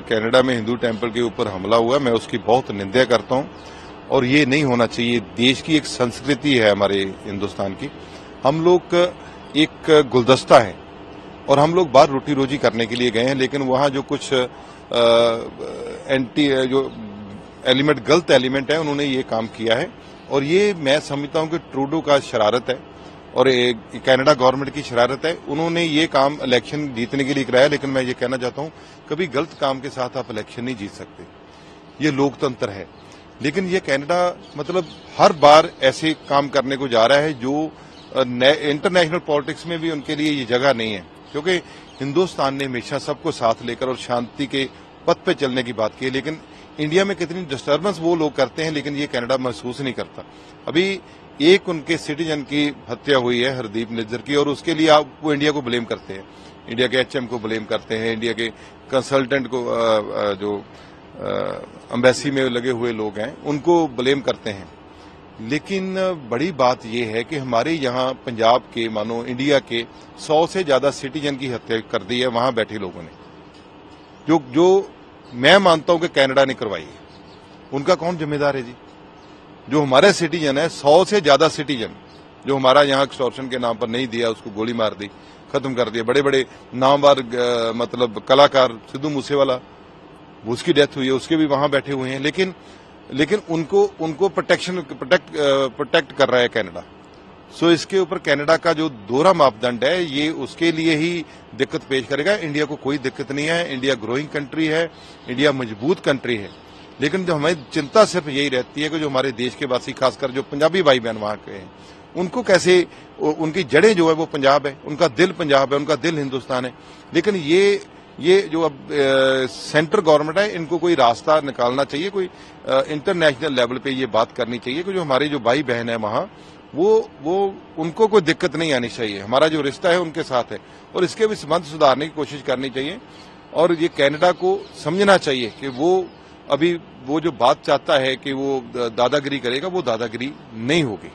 Canada में Hindu temple के ऊपर हमला हुआ, मैं उसकी बहुत निंदा करता हूं और ये नहीं होना चाहिए। देश की एक संस्कृति है हमारे हिंदुस्तान की, हम लोग एक गुलदस्ता है और हम लोग बाहर रोटी रोजी करने के लिए गए हैं, लेकिन वहां जो कुछ जो एलिमेंट, गलत एलिमेंट है, उन्होंने ये काम किया है और ये मैं समझता हूं कि ट्रूडो का शरारत है और कनाडा गवर्नमेंट की शरारत है। उन्होंने ये काम इलेक्शन जीतने के लिए कराया, लेकिन मैं ये कहना चाहता हूं कभी गलत काम के साथ आप इलेक्शन नहीं जीत सकते, ये लोकतंत्र है। लेकिन ये कनाडा मतलब हर बार ऐसे काम करने को जा रहा है जो इंटरनेशनल पॉलिटिक्स में भी उनके लिए ये जगह नहीं है, क्योंकि हिंदुस्तान ने हमेशा सबको साथ लेकर और शांति के पथ पे चलने की बात की है। लेकिन इंडिया में कितनी डिस्टर्बेंस वो लोग करते हैं, लेकिन ये कनाडा महसूस नहीं करता। अभी एक उनके सिटीजन की हत्या हुई है, हरदीप निज्जर की, और उसके लिए आप वो इंडिया को ब्लेम करते हैं, इंडिया के एचएम को ब्लेम करते हैं, इंडिया के कंसल्टेंट को, जो एम्बेसी में लगे हुए लोग हैं उनको ब्लेम करते हैं। लेकिन बड़ी बात यह है कि हमारे यहाँ पंजाब के, मानो इंडिया के 100 से ज्यादा सिटीजन की हत्या कर दी है वहां बैठे लोगों ने, जो मैं मानता हूं कि कनाडा ने करवाई है। उनका कौन जिम्मेदार है जी? जो हमारे सिटीजन है, 100 से ज्यादा सिटीजन, जो हमारा यहाँ एक्सटॉर्शन के नाम पर नहीं दिया, उसको गोली मार दी, खत्म कर दिया। बड़े बड़े नामवर मतलब कलाकार सिद्धू मूसेवाला, उसकी डेथ हुई है, उसके भी वहां बैठे हुए हैं, लेकिन उनको प्रोटेक्ट कर रहा है कनाडा। सो इसके ऊपर कनाडा का जो दोहरा मापदंड है, ये उसके लिए ही दिक्कत पेश करेगा। इंडिया को कोई दिक्कत नहीं है, इंडिया ग्रोइंग कंट्री है, इंडिया मजबूत कंट्री है। लेकिन जो हमें चिंता सिर्फ यही रहती है कि जो हमारे देश के वासी, खासकर जो पंजाबी भाई बहन वहां के हैं, उनको कैसे, उनकी जड़ें जो है वो पंजाब है, उनका दिल पंजाब है, उनका दिल हिंदुस्तान है। लेकिन ये जो अब सेंट्रल गवर्नमेंट है, इनको कोई रास्ता निकालना चाहिए, कोई इंटरनेशनल लेवल पे ये बात करनी चाहिए कि जो हमारे जो भाई बहन है वहां, वो उनको कोई दिक्कत नहीं आनी चाहिए। हमारा जो रिश्ता है उनके साथ है और इसके भी संबंध सुधारने की कोशिश करनी चाहिए। और ये कनाडा को समझना चाहिए कि वो अभी वो जो बात चाहता है कि वो दादागिरी करेगा, वो दादागिरी नहीं होगी।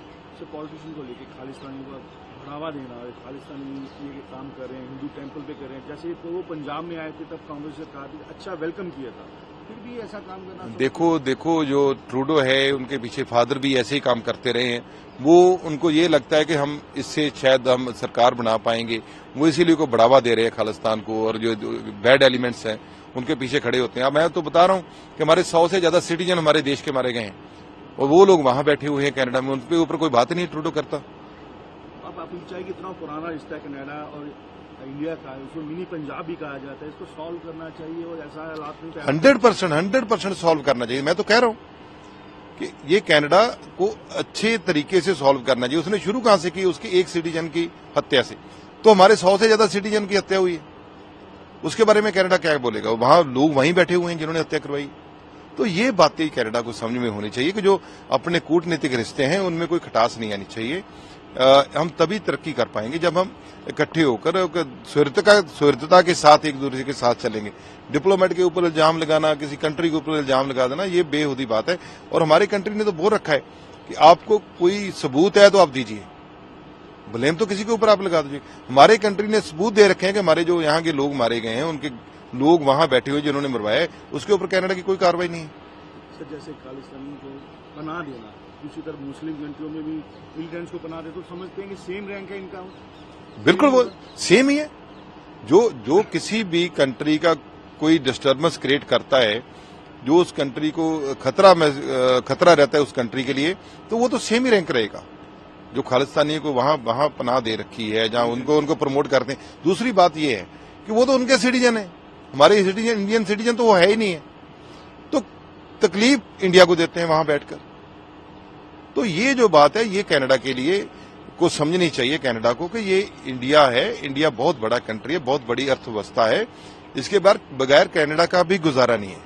पॉलिटिशियन को लेकर खालिस्तानी को बढ़ावा देना, खालिस्तानी ये काम कर रहे हैं, हिंदू टेम्पल पे कर रहे हैं। जैसे तो वो पंजाब में आए थे तब कांग्रेस सरकार ने अच्छा वेलकम किया था, फिर भी ऐसा काम करना। देखो जो ट्रूडो है, उनके पीछे फादर भी ऐसे ही काम करते रहे हैं। वो उनको ये लगता है कि हम इससे शायद हम सरकार बना पाएंगे, वो इसीलिए को बढ़ावा दे रहे हैं खालिस्तान को, और जो बैड एलिमेंट्स हैं उनके पीछे खड़े होते हैं। अब मैं तो बता रहा हूं कि हमारे 100 से ज्यादा सिटीजन हमारे देश के मारे गए हैं और वो लोग वहां बैठे हुए हैं कनाडा में, उनके ऊपर कोई बात नहीं ट्रूडो करता। अब आप चाहे कि इतना पुराना रिश्ता है कनाडा और इंडिया का, उसको मिनी पंजाब भी कहा जाता है, इसको सॉल्व करना चाहिए और ऐसा हालात में 100% सॉल्व करना चाहिए। मैं तो कह रहा हूं कि ये कनाडा को अच्छे तरीके से सॉल्व करना चाहिए। उसने शुरू कहां से की? उसकी एक सिटीजन की हत्या से। तो हमारे 100 से ज्यादा सिटीजन की हत्या हुई है, उसके बारे में कनाडा क्या बोलेगा? वहां लोग वहीं बैठे हुए हैं जिन्होंने हत्या करवाई। तो ये बातें कनाडा को समझ में होनी चाहिए कि जो अपने कूटनीतिक रिश्ते हैं उनमें कोई खटास नहीं आनी चाहिए। हम तभी तरक्की कर पाएंगे जब हम इकट्ठे होकर सुहृदता के साथ एक दूसरे के साथ चलेंगे। डिप्लोमेट के ऊपर इल्जाम लगाना, किसी कंट्री के ऊपर इल्जाम लगा देना, ये बेहूदी बात है। और हमारी कंट्री ने तो बोल रखा है कि आपको कोई सबूत है तो आप दीजिए, ब्लेम तो किसी के ऊपर आप लगा दीजिए। हमारे कंट्री ने सबूत दे रखे हैं कि हमारे जो यहाँ के लोग मारे गए हैं, उनके लोग वहां बैठे हुए जिन्होंने मरवाया, उसके ऊपर कनाडा की कोई कार्रवाई नहीं है। सर, जैसे खालिस्तानी को पनाह देना, दूसरी तरफ मुस्लिम कंट्रियों में भी मिलिटेंट्स को पनाह दे, तो समझते हैं कि सेम रैंक है इनका। बिल्कुल वो सेम ही है। जो किसी भी कंट्री का कोई डिस्टर्बेंस क्रिएट करता है, जो उस कंट्री को खतरा रहता है उस कंट्री के लिए, तो वो तो सेम ही रैंक रहेगा। जो खालिस्तानी को वहां पनाह दे रखी है, जहां उनको प्रमोट करते हैं। दूसरी बात यह है कि वो तो उनके सिटीजन है, हमारे सिटीजन, इंडियन सिटीजन तो वो है ही नहीं है, तो तकलीफ इंडिया को देते हैं वहां बैठकर। तो ये जो बात है, ये कनाडा के लिए को समझनी चाहिए कनाडा को कि ये इंडिया है, इंडिया बहुत बड़ा कंट्री है, बहुत बड़ी अर्थव्यवस्था है, इसके बगैर कनाडा का भी गुजारा नहीं है।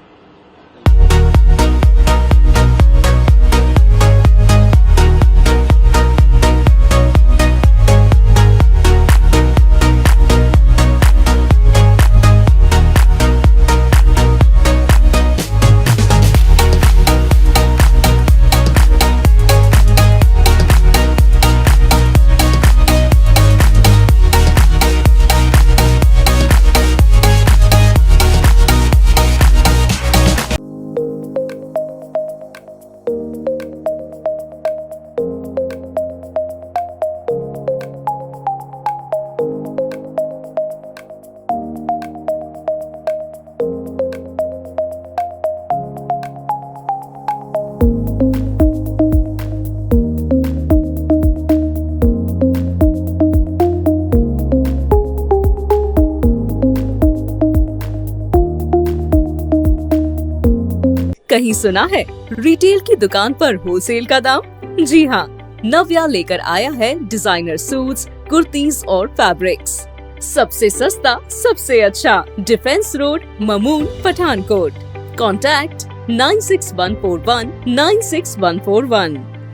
कहीं सुना है रिटेल की दुकान पर होलसेल का दाम? जी हाँ, नव्या लेकर आया है डिजाइनर सूट्स, कुर्तीज और फैब्रिक्स। सबसे सस्ता, सबसे अच्छा, defence road, Mamun, Pathankot. Contact 9614196141।